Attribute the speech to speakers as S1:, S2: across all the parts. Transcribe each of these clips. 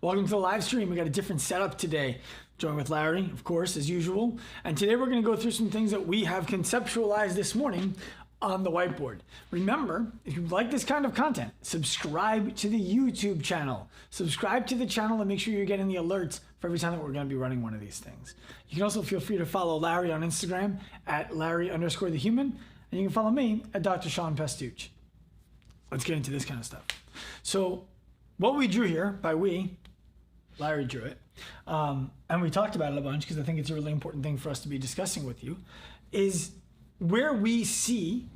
S1: Welcome to the live stream. We got a different setup today. Joined with Larry, of course, as usual. And today we're going to go through some things that we have conceptualized this morning on the whiteboard. Remember, if you like this kind of content, subscribe to the YouTube channel. Subscribe to the channel and make sure you're getting the alerts for every time that we're going to be running one of these things. You can also feel free to follow Larry on Instagram at Larry_the_human. And you can follow me at Dr. Sean Pastuch. Let's get into this kind of stuff. So what we drew here, by we, Larry drew it, and we talked about it a bunch because I think it's a really important thing for us to be discussing with you, is where we see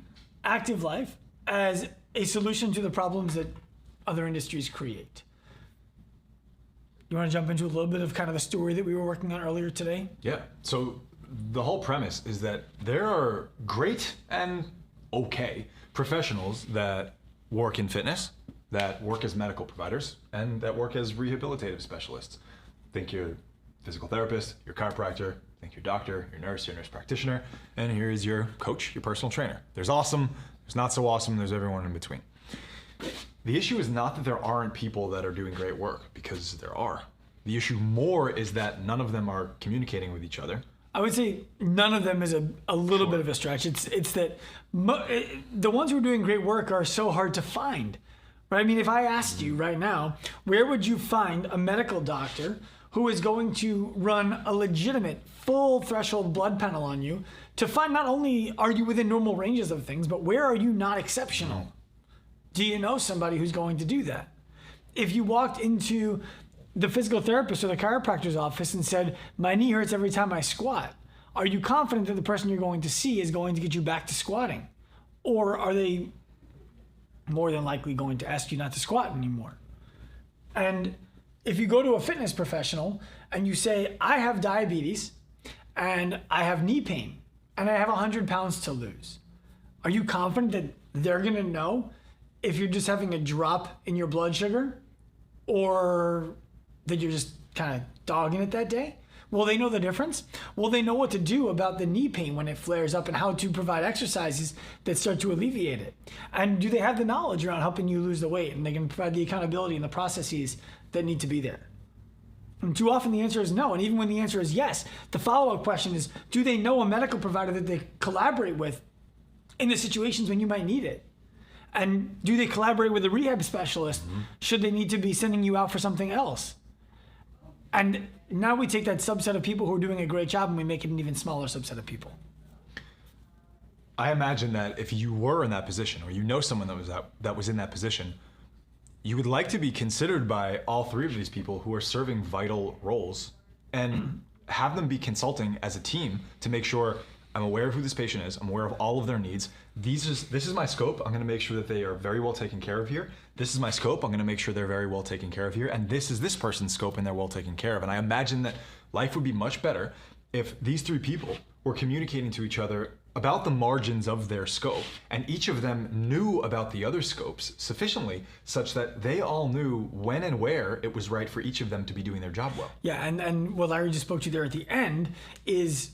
S1: active life as a solution to the problems that other industries create. You want to jump into a little bit of kind of the story that we were working on earlier today?
S2: Yeah, so the whole premise is that there are great and okay professionals that work in fitness, that work as medical providers, and that work as rehabilitative specialists. Think your physical therapist, your chiropractor, think your doctor, your nurse practitioner, and here is your coach, your personal trainer. There's awesome, there's not so awesome, there's everyone in between. The issue is not that there aren't people that are doing great work, because there are. The issue more is that none of them are communicating with each other.
S1: I would say none of them is a little bit of a stretch. It's that the ones who are doing great work are so hard to find. Right? I mean, if I asked you right now, where would you find a medical doctor who is going to run a legitimate full threshold blood panel on you to find not only are you within normal ranges of things, but where are you not exceptional? Do you know somebody who's going to do that? If you walked into the physical therapist or the chiropractor's office and said, my knee hurts every time I squat, are you confident that the person you're going to see is going to get you back to squatting? Or are they more than likely going to ask you not to squat anymore? And if you go to a fitness professional and you say, I have diabetes and I have knee pain and I have 100 pounds to lose, are you confident that they're going to know if you're just having a drop in your blood sugar or that you're just kind of dogging it that day? Will they know the difference? Will they know what to do about the knee pain when it flares up and how to provide exercises that start to alleviate it? And do they have the knowledge around helping you lose the weight? And they can provide the accountability and the processes that need to be there? And too often the answer is no. And even when the answer is yes, the follow-up question is, do they know a medical provider that they collaborate with in the situations when you might need it? And do they collaborate with a rehab specialist should they need to be sending you out for something else? And now we take that subset of people who are doing a great job and we make it an even smaller subset of people.
S2: I imagine that if you were in that position, or you know someone that was in that position, you would like to be considered by all three of these people who are serving vital roles, and have them be consulting as a team to make sure I'm aware of who this patient is, I'm aware of all of their needs. This is my scope. I'm gonna make sure that they are very well taken care of here. This is my scope. I'm gonna make sure they're very well taken care of here. And this is this person's scope and they're well taken care of. And I imagine that life would be much better if these three people were communicating to each other about the margins of their scope, and each of them knew about the other scopes sufficiently such that they all knew when and where it was right for each of them to be doing their job well.
S1: Yeah, and what Larry just spoke to there at the end is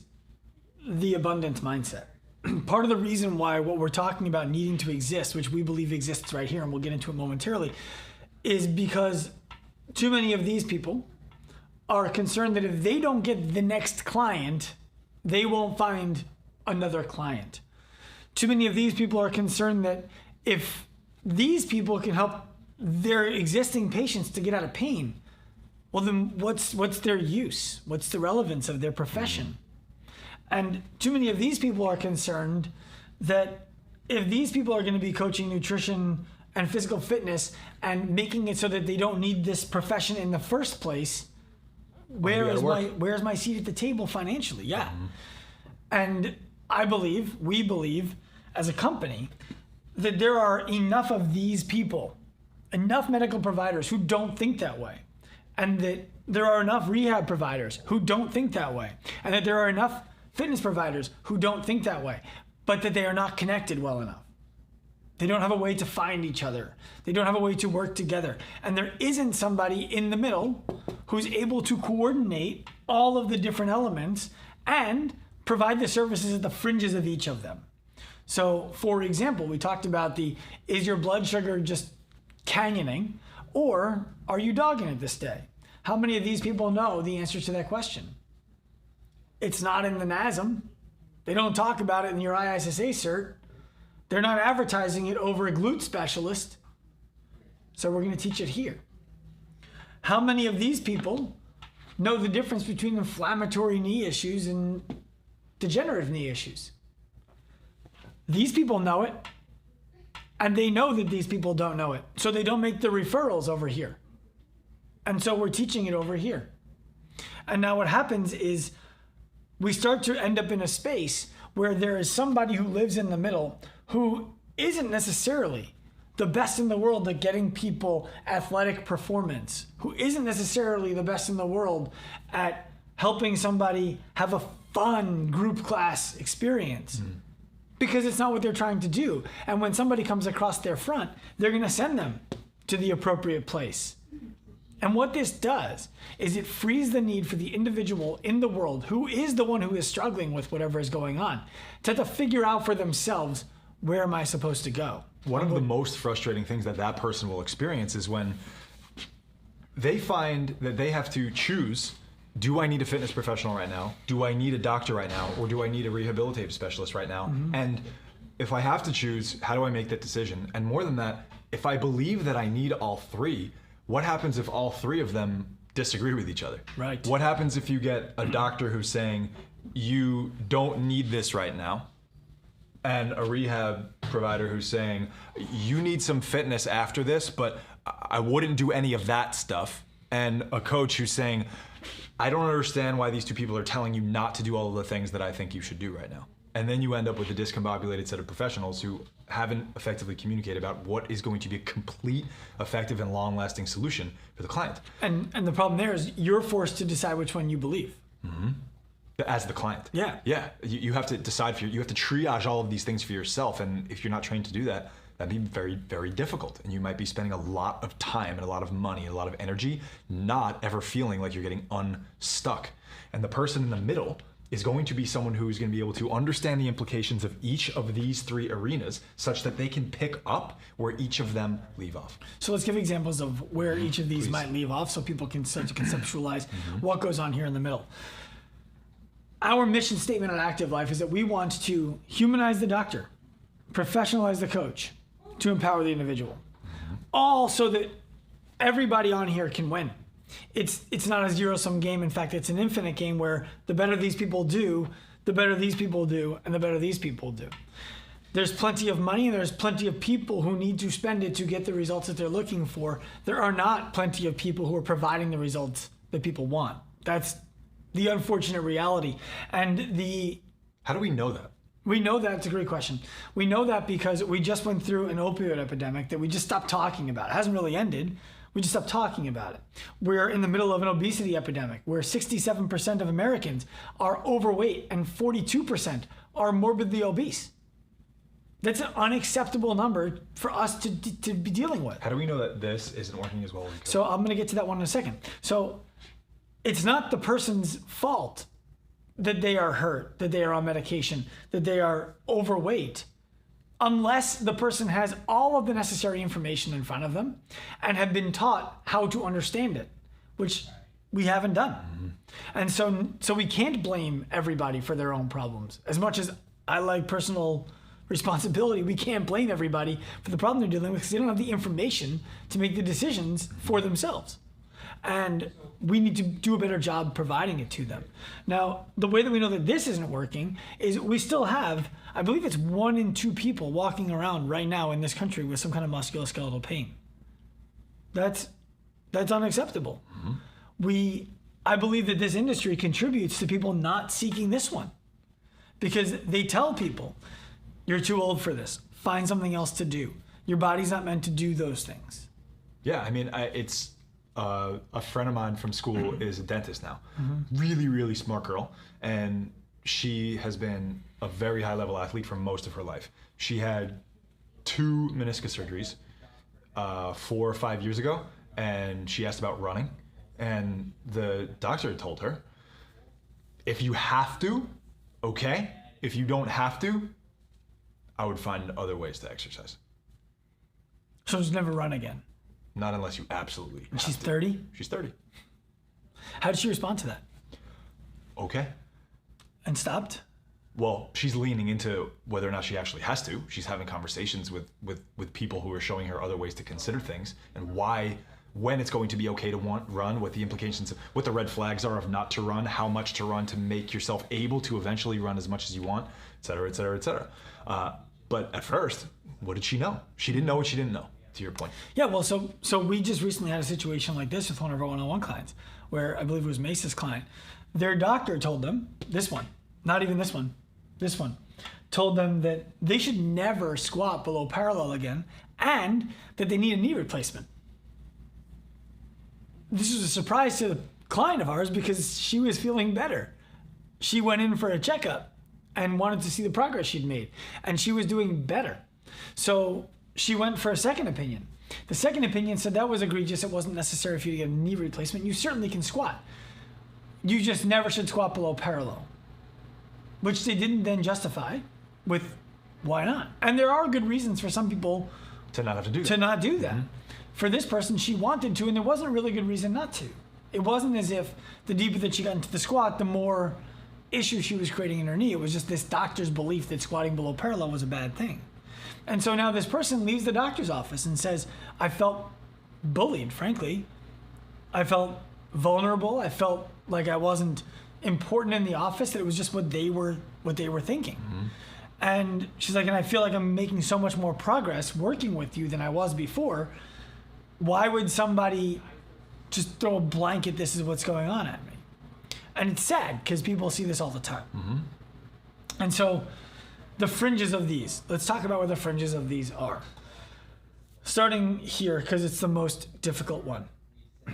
S1: the abundance mindset. Part of the reason why what we're talking about needing to exist, which we believe exists right here, and we'll get into it momentarily, is because too many of these people are concerned that if they don't get the next client, they won't find another client. Too many of these people are concerned that if these people can help their existing patients to get out of pain, well then what's their use? What's the relevance of their profession? And too many of these people are concerned that if these people are going to be coaching nutrition and physical fitness and making it so that they don't need this profession in the first place, where's my seat at the table financially? Yeah. And we believe as a company that there are enough of these people, enough medical providers who don't think that way, and that there are enough rehab providers who don't think that way, and that there are enough fitness providers who don't think that way, but that they are not connected well enough. They don't have a way to find each other. They don't have a way to work together. And there isn't somebody in the middle who's able to coordinate all of the different elements and provide the services at the fringes of each of them. So, for example, we talked about is your blood sugar just canyoning, or are you dogging it this day? How many of these people know the answer to that question? It's not in the NASM. They don't talk about it in your ISSA cert. They're not advertising it over a glute specialist. So we're going to teach it here. How many of these people know the difference between inflammatory knee issues and degenerative knee issues? These people know it, and they know that these people don't know it. So they don't make the referrals over here. And so we're teaching it over here. And now what happens is we start to end up in a space where there is somebody who lives in the middle who isn't necessarily the best in the world at getting people athletic performance, who isn't necessarily the best in the world at helping somebody have a fun group class experience, because it's not what they're trying to do. And when somebody comes across their front, they're going to send them to the appropriate place. And what this does is it frees the need for the individual in the world, who is the one who is struggling with whatever is going on, to have to figure out for themselves, where am I supposed to go?
S2: One of the most frustrating things that person will experience is when they find that they have to choose, do I need a fitness professional right now? Do I need a doctor right now? Or do I need a rehabilitative specialist right now? And if I have to choose, how do I make that decision? And more than that, if I believe that I need all three, what happens if all three of them disagree with each other?
S1: Right.
S2: What happens if you get a doctor who's saying, you don't need this right now, and a rehab provider who's saying, you need some fitness after this, but I wouldn't do any of that stuff, and a coach who's saying, I don't understand why these two people are telling you not to do all of the things that I think you should do right now. And then you end up with a discombobulated set of professionals who haven't effectively communicated about what is going to be a complete, effective, and long-lasting solution for the client.
S1: And the problem there is you're forced to decide which one you believe.
S2: As the client.
S1: Yeah.
S2: Yeah. You have to decide you have to triage all of these things for yourself. And if you're not trained to do that, That'd be very, very difficult. And you might be spending a lot of time and a lot of money, a lot of energy, not ever feeling like you're getting unstuck. And the person in the middle is going to be someone who is going to be able to understand the implications of each of these three arenas such that they can pick up where each of them leave off.
S1: So let's give examples of where each of these might leave off so people can start to conceptualize what goes on here in the middle. Our mission statement at Active Life is that we want to humanize the doctor, professionalize the coach, to empower the individual. All so that everybody on here can win. It's not a zero-sum game. In fact, it's an infinite game where the better these people do, the better these people do, and the better these people do. There's plenty of money and there's plenty of people who need to spend it to get the results that they're looking for. There are not plenty of people who are providing the results that people want. That's the unfortunate reality. And
S2: how do we know that?
S1: We know that. It's a great question. We know that because we just went through an opioid epidemic that we just stopped talking about. It hasn't really ended. We just stopped talking about it. We're in the middle of an obesity epidemic where 67% of Americans are overweight and 42% are morbidly obese. That's an unacceptable number for us to be dealing with.
S2: How do we know that this isn't working as well as it could?
S1: So I'm going to get to that one in a second. So it's not the person's fault that they are hurt, that they are on medication, that they are overweight, unless the person has all of the necessary information in front of them and have been taught how to understand it, which we haven't done. And so we can't blame everybody for their own problems. As much as I like personal responsibility, we can't blame everybody for the problem they're dealing with because they don't have the information to make the decisions for themselves. And we need to do a better job providing it to them. Now, the way that we know that this isn't working is we still have, I believe it's 1 in 2 people walking around right now in this country with some kind of musculoskeletal pain. That's unacceptable. I believe that this industry contributes to people not seeking this one because they tell people, you're too old for this. Find something else to do. Your body's not meant to do those things.
S2: Yeah, I mean, it's a friend of mine from school is a dentist now. Really, really smart girl. And she has been a very high level athlete for most of her life. She had 2 meniscus surgeries 4 or 5 years ago, and she asked about running. And the doctor told her, if you have to, okay. If you don't have to, I would find other ways to exercise.
S1: So just never run again.
S2: Not unless you absolutely have
S1: She's
S2: to.
S1: 30?
S2: She's 30.
S1: How did she respond to that?
S2: Okay.
S1: And stopped?
S2: Well, she's leaning into whether or not she actually has to. She's having conversations with people who are showing her other ways to consider things and when it's going to be okay to run, what the implications, what the red flags are of not to run, how much to run to make yourself able to eventually run as much as you want, et cetera, et cetera, et cetera. But at first, what did she know? She didn't know what she didn't know, to your point.
S1: Yeah, well, so we just recently had a situation like this with one of our one-on-one clients, where I believe it was Mace's client. Their doctor told them, this one, not even this one, told them that they should never squat below parallel again and that they need a knee replacement. This was a surprise to the client of ours because she was feeling better. She went in for a checkup and wanted to see the progress she'd made, and she was doing better. So she went for a second opinion. The second opinion said that was egregious. It wasn't necessary for you to get a knee replacement. You certainly can squat. You just never should squat below parallel, which they didn't then justify with why not? And there are good reasons for some people
S2: to not have to do that.
S1: To not do that. For this person, she wanted to, and there wasn't a really good reason not to. It wasn't as if the deeper that she got into the squat, the more issues she was creating in her knee. It was just this doctor's belief that squatting below parallel was a bad thing. And so now this person leaves the doctor's office and says, I felt bullied, frankly. I felt vulnerable. I felt like I wasn't important in the office, that it was just what they were thinking. And she's like, and I feel like I'm making so much more progress working with you than I was before. Why would somebody just throw a blanket, this is what's going on at me? And it's sad because people see this all the time. And so the fringes of these, let's talk about where the fringes of these are. Starting here, because it's the most difficult one,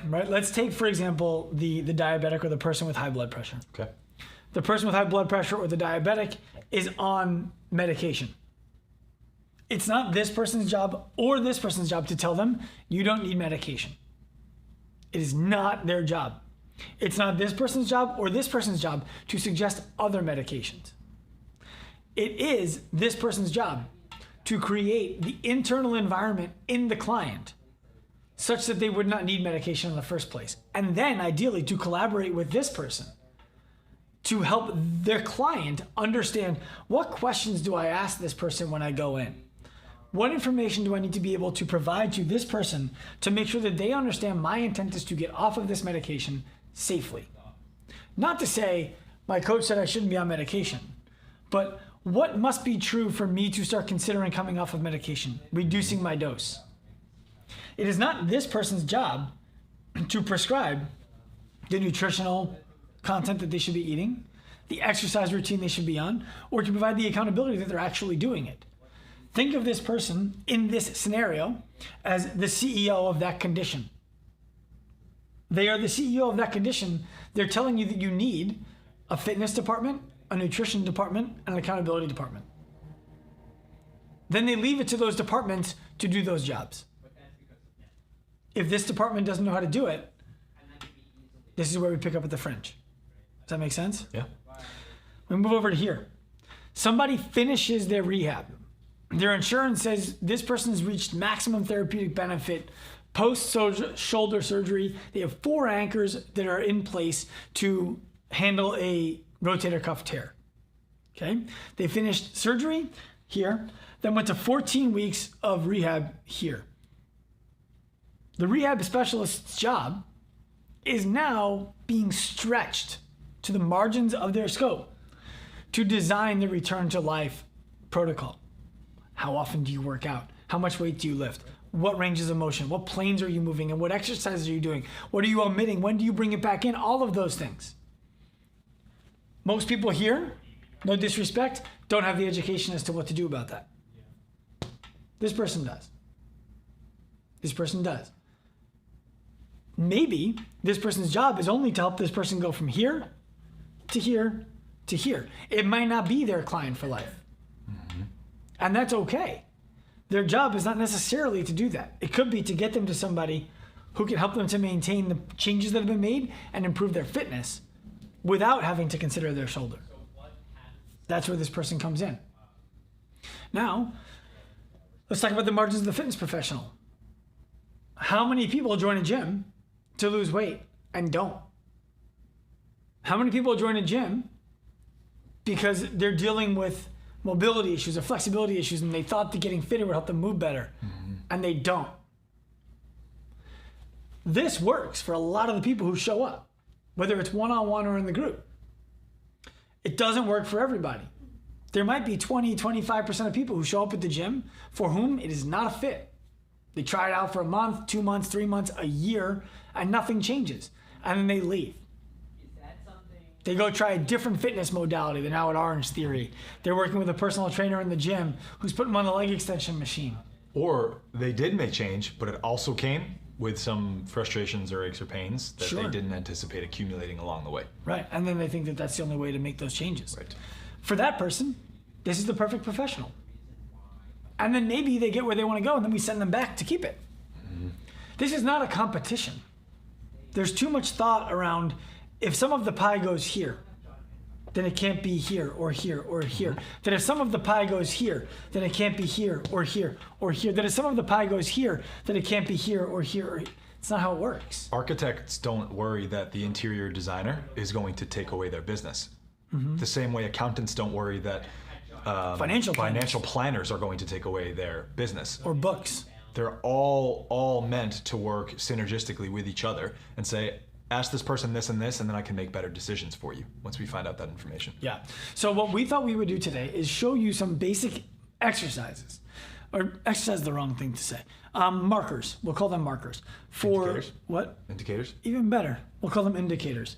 S1: right? Let's take, for example, the diabetic or the person with high blood pressure.
S2: Okay.
S1: The person with high blood pressure or the diabetic is on medication. It's not this person's job or this person's job to tell them you don't need medication. It is not their job. It's not this person's job or this person's job to suggest other medications. It is this person's job to create the internal environment in the client such that they would not need medication in the first place. And then ideally to collaborate with this person to help their client understand, what questions do I ask this person when I go in? What information do I need to be able to provide to this person to make sure that they understand my intent is to get off of this medication safely? Not to say my coach said I shouldn't be on medication, but what must be true for me to start considering coming off of medication, reducing my dose? It is not this person's job to prescribe the nutritional content that they should be eating, the exercise routine they should be on, or to provide the accountability that they're actually doing it. Think of this person in this scenario as the CEO of that condition. They are the CEO of that condition. They're telling you that you need a fitness department, a nutrition department, and an accountability department. Then they leave it to those departments to do those jobs. If this department doesn't know how to do it, this is where we pick up at the fringe. Does that make sense?
S2: Yeah.
S1: We move over to here. Somebody finishes their rehab. Their insurance says this person's reached maximum therapeutic benefit post-shoulder surgery. They have 4 anchors that are in place to handle a rotator cuff tear. Okay? They finished surgery here, then went to 14 weeks of rehab here. The rehab specialist's job is now being stretched to the margins of their scope to design the return to life protocol. How often do you work out? How much weight do you lift? What ranges of motion? What planes are you moving in? What exercises are you doing? What are you omitting? When do you bring it back in? All of those things. Most people here, no disrespect, don't have the education as to what to do about that. This person does. This person does. Maybe this person's job is only to help this person go from here to here to here. It might not be their client for life. Mm-hmm. And that's okay. Their job is not necessarily to do that. It could be to get them to somebody who can help them to maintain the changes that have been made and improve their fitness without having to consider their shoulder. That's where this person comes in. Now, let's talk about the margins of the fitness professional. How many people join a gym to lose weight and don't? How many people join a gym because they're dealing with mobility issues or flexibility issues and they thought that getting fitter would help them move better, and they don't? This works for a lot of the people who show up, whether it's one-on-one or in the group. It doesn't work for everybody. There might be 20, 25% of people who show up at the gym for whom it is not a fit. They try it out for a month, 2 months, 3 months, a year, and nothing changes. And then they leave. They go try a different fitness modality. They're now at Orange Theory. They're working with a personal trainer in the gym who's putting them on the leg extension machine.
S2: Or they did make change, but it also came with some frustrations or aches or pains that they didn't anticipate accumulating along the way.
S1: Right, and then they think that that's the only way to make those changes.
S2: Right.
S1: For that person, this is the perfect professional. And then maybe they get where they want to go, and then we send them back to keep it. Mm-hmm. This is not a competition. There's too much thought around, if some of the pie goes here, then it can't be here or here or here. Mm-hmm. That if some of the pie goes here, then it can't be here or here or here. That if some of the pie goes here, then it can't be here or here or here. It's not how it works.
S2: Architects don't worry that the interior designer is going to take away their business. Mm-hmm. The same way accountants don't worry that financial planners are going to take away their business.
S1: Or books.
S2: They're all meant to work synergistically with each other and say, ask this person this and this, and then I can make better decisions for you once we find out that information.
S1: Yeah. So what we thought we would do today is show you some basic exercises. Or exercise is the wrong thing to say. Markers. We'll call them markers. For
S2: indicators.
S1: What?
S2: Indicators?
S1: Even better. We'll call them indicators.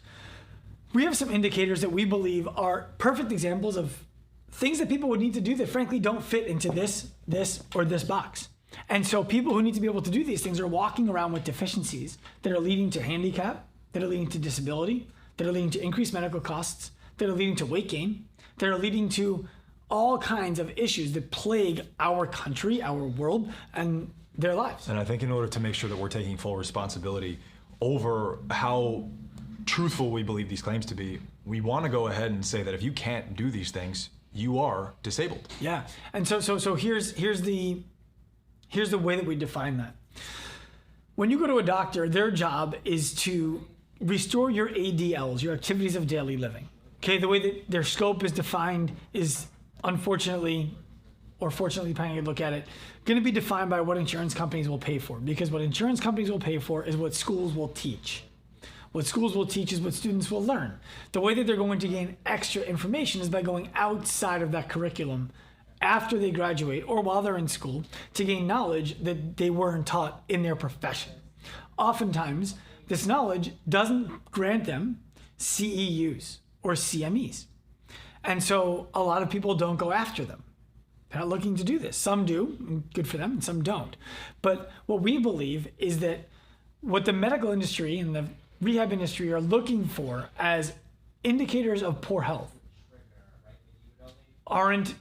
S1: We have some indicators that we believe are perfect examples of things that people would need to do that frankly don't fit into this, or this box. And so people who need to be able to do these things are walking around with deficiencies that are leading to handicap, that are leading to disability, that are leading to increased medical costs, that are leading to weight gain, that are leading to all kinds of issues that plague our country, our world, and their lives.
S2: And I think in order to make sure that we're taking full responsibility over how truthful we believe these claims to be, we want to go ahead and say that if you can't do these things, you are disabled.
S1: Yeah, and so here's the way that we define that. When you go to a doctor, their job is to restore your ADLs, your activities of daily living. Okay, the way that their scope is defined is unfortunately, or fortunately, depending on how you look at it, going to be defined by what insurance companies will pay for. Because what insurance companies will pay for is what schools will teach. What schools will teach is what students will learn. The way that they're going to gain extra information is by going outside of that curriculum after they graduate or while they're in school to gain knowledge that they weren't taught in their profession. Oftentimes, this knowledge doesn't grant them CEUs or CMEs. And so a lot of people don't go after them. They're not looking to do this. Some do, and good for them, and some don't. But what we believe is that what the medical industry and the rehab industry are looking for as indicators of poor health aren't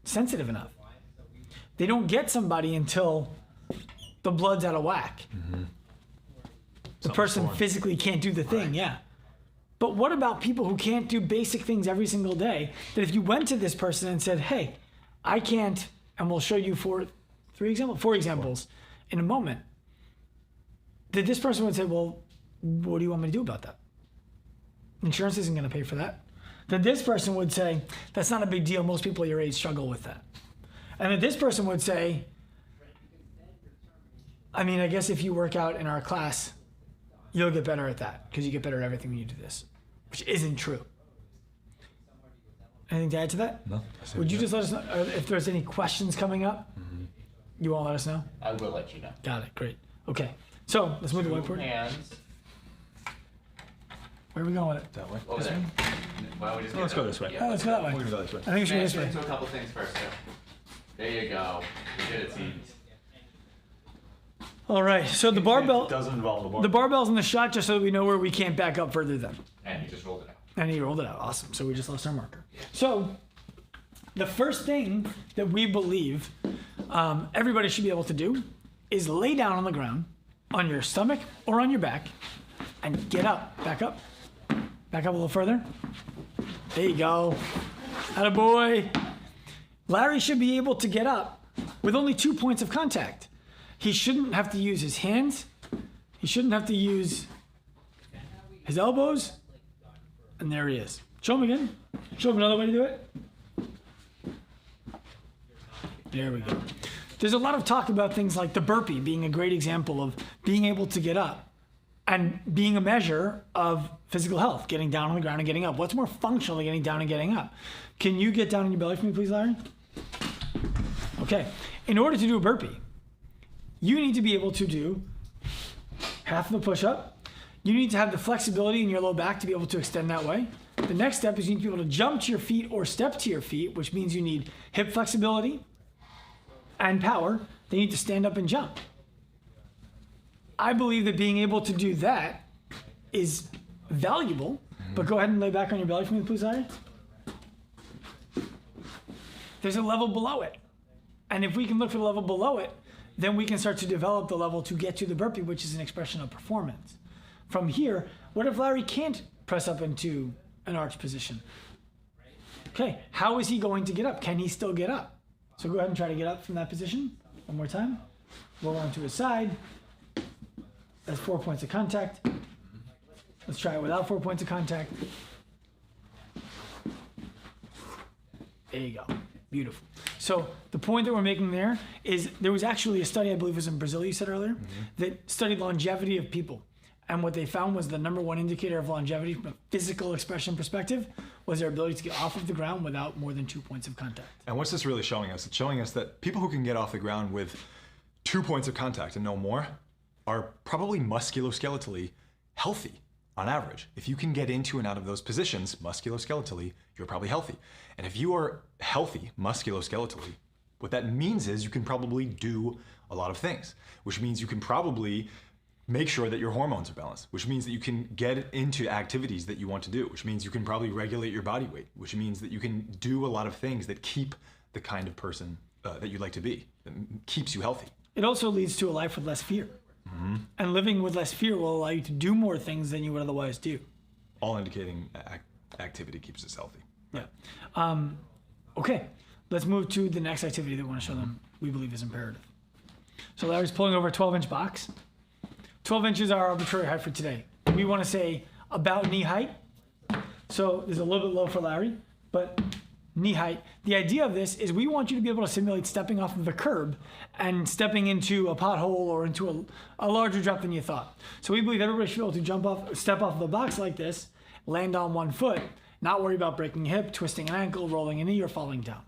S1: sensitive enough. They don't get somebody until the blood's out of whack. Mm-hmm. The person physically can't do the thing, yeah. But what about people who can't do basic things every single day? That if you went to this person and said, hey, I can't, and we'll show you four examples in a moment, that this person would say, well, what do you want me to do about that? Insurance isn't going to pay for that. That this person would say, that's not a big deal. Most people your age struggle with that. And that this person would say, I mean, I guess if you work out in our class, you'll get better at that because you get better at everything when you do this, which isn't true. Anything to add to that?
S2: No.
S1: Would you just let us know if there's any questions coming up? Mm-hmm. You won't let us know?
S3: I will let you know.
S1: Got it. Great. Okay. So let's move to whiteboard.
S3: Hands.
S1: Where are we going with it?
S2: That way.
S3: Over there. Why don't we just
S2: Let's go this way.
S1: Oh, let's go that way.
S2: We're gonna go this way.
S1: I think we should go this
S3: Get
S1: way.
S3: into a couple things first, too. There you go. You did it, teams.
S1: All right. So the barbell,
S2: It doesn't involve the bar.
S1: the barbell's in the shot just so that we know where we can't back up further then.
S3: And you just rolled it out.
S1: And he rolled it out. Awesome. So we just lost our marker. So the first thing that we believe everybody should be able to do is lay down on the ground on your stomach or on your back and get up. Back up. Back up a little further. There you go. Attaboy. Larry should be able to get up with only 2 points of contact. He shouldn't have to use his hands. He shouldn't have to use his elbows. And there he is. Show him again. Show him another way to do it. There we go. There's a lot of talk about things like the burpee being a great example of being able to get up and being a measure of physical health, getting down on the ground and getting up. What's more functional than getting down and getting up? Can you get down on your belly for me, please, Larry? Okay. In order to do a burpee, you need to be able to do half of a push-up. You need to have the flexibility in your low back to be able to extend that way. The next step is you need to be able to jump to your feet or step to your feet, which means you need hip flexibility and power. They need to stand up and jump. I believe that being able to do that is valuable, but go ahead and lay back on your belly for me, please, Larry. There's a level below it. And if we can look for the level below it, then we can start to develop the level to get to the burpee, which is an expression of performance. From here, what if Larry can't press up into an arch position? Okay, how is he going to get up? Can he still get up? So go ahead and try to get up from that position. One more time. Roll onto his side. That's 4 points of contact. Let's try it without 4 points of contact. There you go. Beautiful. So the point that we're making there is there was actually a study, I believe it was in Brazil, you said earlier, that studied longevity of people. And what they found was the number one indicator of longevity from a physical expression perspective was their ability to get off of the ground without more than 2 points of contact.
S2: And what's this really showing us? It's showing us that people who can get off the ground with 2 points of contact and no more are probably musculoskeletally healthy on average. If you can get into and out of those positions musculoskeletally, you're probably healthy. And if you are healthy musculoskeletally, what that means is you can probably do a lot of things, which means you can probably make sure that your hormones are balanced, which means that you can get into activities that you want to do, which means you can probably regulate your body weight, which means that you can do a lot of things that keep the kind of person that you'd like to be, that keeps you healthy.
S1: It also leads to a life with less fear. And living with less fear will allow you to do more things than you would otherwise do.
S2: All indicating activity keeps us healthy.
S1: Yeah. Okay, let's move to the next activity that we want to show them we believe is imperative. So Larry's pulling over a 12-inch box. 12 inches are our arbitrary height for today. We want to say about knee height. So there's a little bit low for Larry, but knee height. The idea of this is we want you to be able to simulate stepping off of the curb and stepping into a pothole or into a larger drop than you thought. So we believe everybody should be able to step off of a box like this, land on one foot, not worry about breaking a hip, twisting an ankle, rolling a knee, or falling down.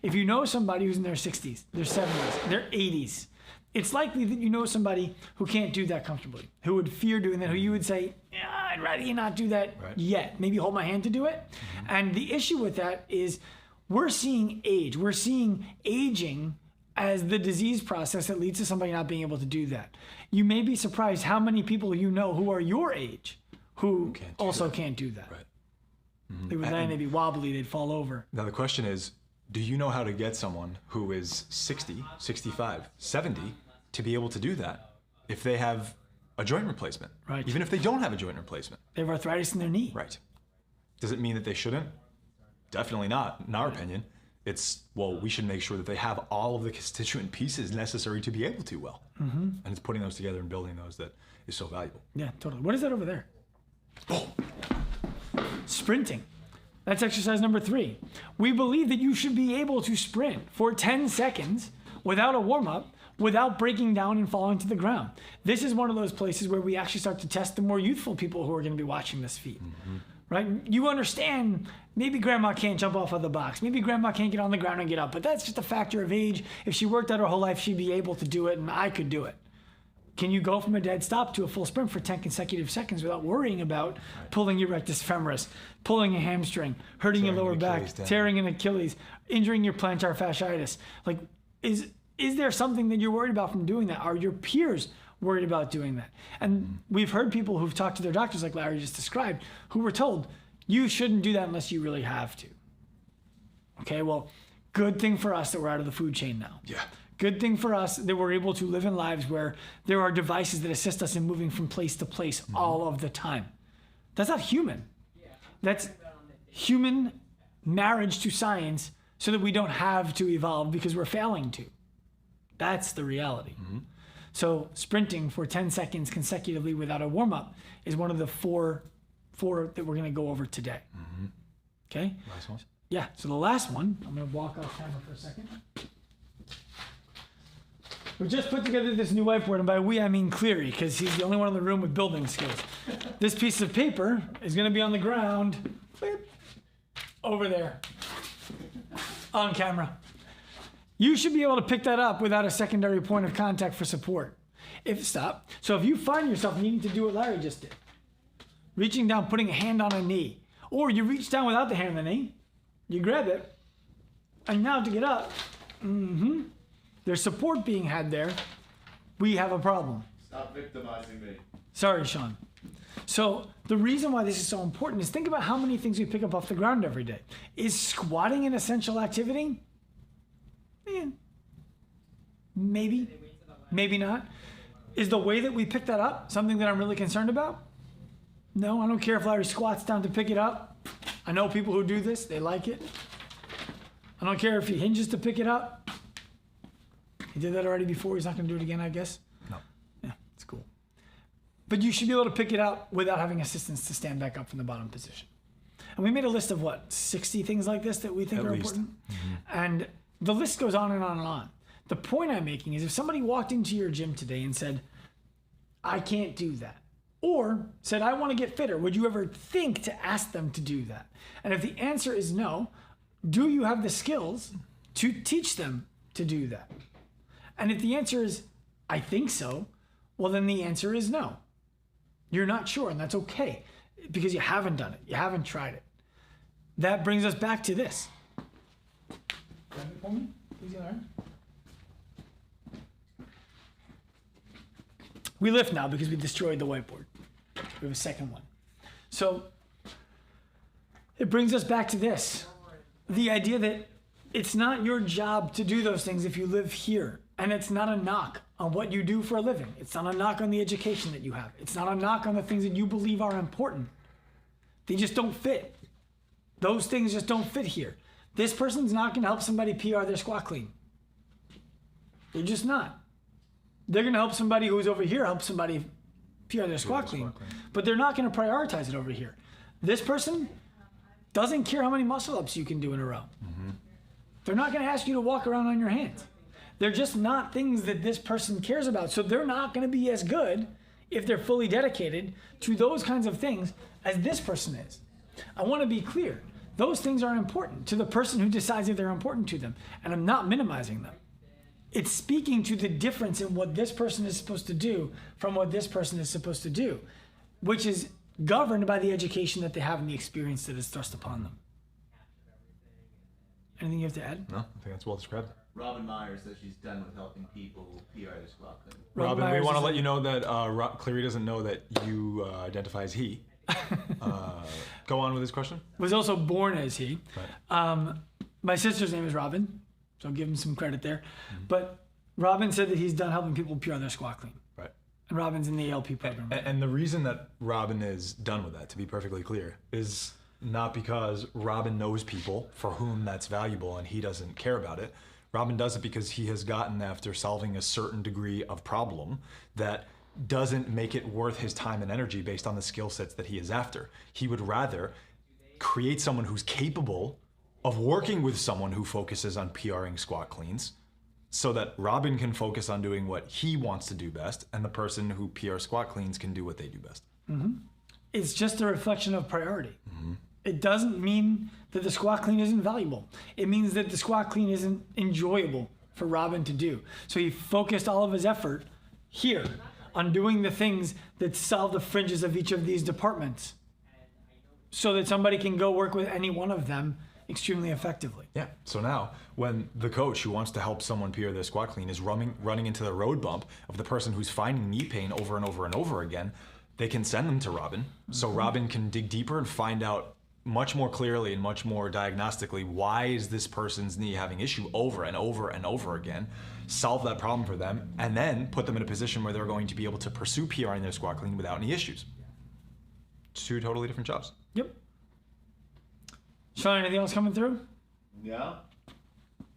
S1: If you know somebody who's in their 60s, their 70s, their 80s, it's likely that you know somebody who can't do that comfortably, who would fear doing that, who you would say, yeah, I'd rather you not do that yet. Maybe hold my hand to do it. And the issue with that is we're seeing age. We're seeing aging as the disease process that leads to somebody not being able to do that. You may be surprised how many people you know who are your age who can't do that.
S2: Right.
S1: They would land, they'd be wobbly, they'd fall over.
S2: Now the question is, do you know how to get someone who is 60, 65, 70 to be able to do that if they have a joint replacement?
S1: Right.
S2: Even if they don't have a joint replacement.
S1: They have arthritis in their knee.
S2: Right. Does it mean that they shouldn't? Definitely not, in our opinion. It's, well, we should make sure that they have all of the constituent pieces necessary to be able to well. And it's putting those together and building those that is so valuable.
S1: Yeah, totally. What is that over there?
S2: Oh,
S1: Sprinting. That's exercise number 3. We believe that you should be able to sprint for 10 seconds without a warm-up, without breaking down and falling to the ground. This is one of those places where we actually start to test the more youthful people who are going to be watching this feat. Right? You understand, maybe grandma can't jump off of the box. Maybe grandma can't get on the ground and get up, but that's just a factor of age. If she worked out her whole life, she'd be able to do it, and I could do it. Can you go from a dead stop to a full sprint for 10 consecutive seconds without worrying about pulling your rectus femoris, pulling a hamstring, hurting your lower back, tearing an Achilles, injuring your plantar fasciitis? Like, is there something that you're worried about from doing that? Are your peers worried about doing that? And we've heard people who've talked to their doctors, like Larry just described, who were told, you shouldn't do that unless you really have to. Okay, well, good thing for us that we're out of the food chain now.
S2: yeah.
S1: Good thing for us that we're able to live in lives where there are devices that assist us in moving from place to place all of the time. That's not human. That's human marriage to science so that we don't have to evolve because we're failing to. That's the reality. So sprinting for 10 seconds consecutively without a warm-up is one of the four that we're going to go over today. Okay?
S2: Last one.
S1: Yeah, so the last one, I'm going to walk off camera for a second. We just put together this new whiteboard, and by we I mean Cleary, because he's the only one in the room with building skills. This piece of paper is going to be on the ground, over there, on camera. You should be able to pick that up without a secondary point of contact for support. So if you find yourself needing to do what Larry just did, reaching down, putting a hand on a knee, or you reach down without the hand on the knee, you grab it, and now to get up, there's support being had there. We have a problem.
S3: Stop victimizing me.
S1: Sorry, Sean. So the reason why this is so important is think about how many things we pick up off the ground every day. Is squatting an essential activity? Maybe. Maybe not. Is the way that we pick that up something that I'm really concerned about? No, I don't care if Larry squats down to pick it up. I know people who do this. They like it. I don't care if he hinges to pick it up. He did that already before. He's not going to do it again, I guess.
S2: No.
S1: Yeah, it's cool. But you should be able to pick it up without having assistance to stand back up from the bottom position. And we made a list of 60 things like this that we think are important. And the list goes on and on and on. The point I'm making is if somebody walked into your gym today and said, I can't do that, or said, I want to get fitter, would you ever think to ask them to do that? And if the answer is no, do you have the skills to teach them to do that? And if the answer is, I think so, well, then the answer is no. You're not sure, and that's okay, because you haven't done it. You haven't tried it. That brings us back to this. Grab it for me, please, Aaron. We lift now because we destroyed the whiteboard. We have a second one. So it brings us back to this. The idea that it's not your job to do those things if you live here. And it's not a knock on what you do for a living. It's not a knock on the education that you have. It's not a knock on the things that you believe are important. They just don't fit. Those things just don't fit here. This person's not going to help somebody PR their squat clean. They're just not. They're going to help somebody who's over here help somebody PR their squat clean. But they're not going to prioritize it over here. This person doesn't care how many muscle ups you can do in a row. They're not going to ask you to walk around on your hands. They're just not things that this person cares about. So they're not going to be as good if they're fully dedicated to those kinds of things as this person is. I want to be clear. Those things are important to the person who decides that they're important to them. And I'm not minimizing them. It's speaking to the difference in what this person is supposed to do from what this person is supposed to do, which is governed by the education that they have and the experience that is thrust upon them. Anything you have to add?
S2: No, I think that's well described.
S3: Robin Myers says she's done with helping people PR their squat clean.
S2: Robin, we
S1: Myers
S2: want to
S1: is
S2: let you know that Cleary doesn't know that you identify as he. Go on with his question.
S1: Was also born as he.
S2: Right.
S1: My sister's name is Robin, so I'll give him some credit there. But Robin said that he's done helping people PR their squat clean.
S2: Right.
S1: And Robin's in the ALP program.
S2: And the reason that Robin is done with that, to be perfectly clear, is not because Robin knows people for whom that's valuable and he doesn't care about it. Robin does it because he has gotten after solving a certain degree of problem that doesn't make it worth his time and energy based on the skill sets that he is after. He would rather create someone who's capable of working with someone who focuses on PRing squat cleans so that Robin can focus on doing what he wants to do best and the person who PR squat cleans can do what they do best.
S1: It's just a reflection of priority. It doesn't mean that the squat clean isn't valuable. It means that the squat clean isn't enjoyable for Robin to do. So he focused all of his effort here on doing the things that solve the fringes of each of these departments so that somebody can go work with any one of them extremely effectively.
S2: Yeah. So now, when the coach who wants to help someone PR their squat clean is running into the road bump of the person who's finding knee pain over and over and over again, they can send them to Robin. So Robin can dig deeper and find out much more clearly and much more diagnostically why is this person's knee having issue over and over and over again, solve that problem for them, and then put them in a position where they're going to be able to pursue PRing their squat clean without any issues. Two totally different jobs.
S1: Yep. Sean, anything else coming through?
S3: No?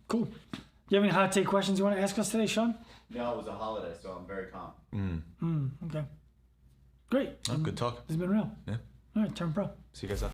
S1: Cool. Do you have any hot take questions you want to ask us today, Sean?
S3: No, it was a holiday, so I'm very calm.
S1: Okay. Great.
S2: Oh, good talk.
S1: This has been real.
S2: Yeah.
S1: All right, turn pro.
S2: See you guys then.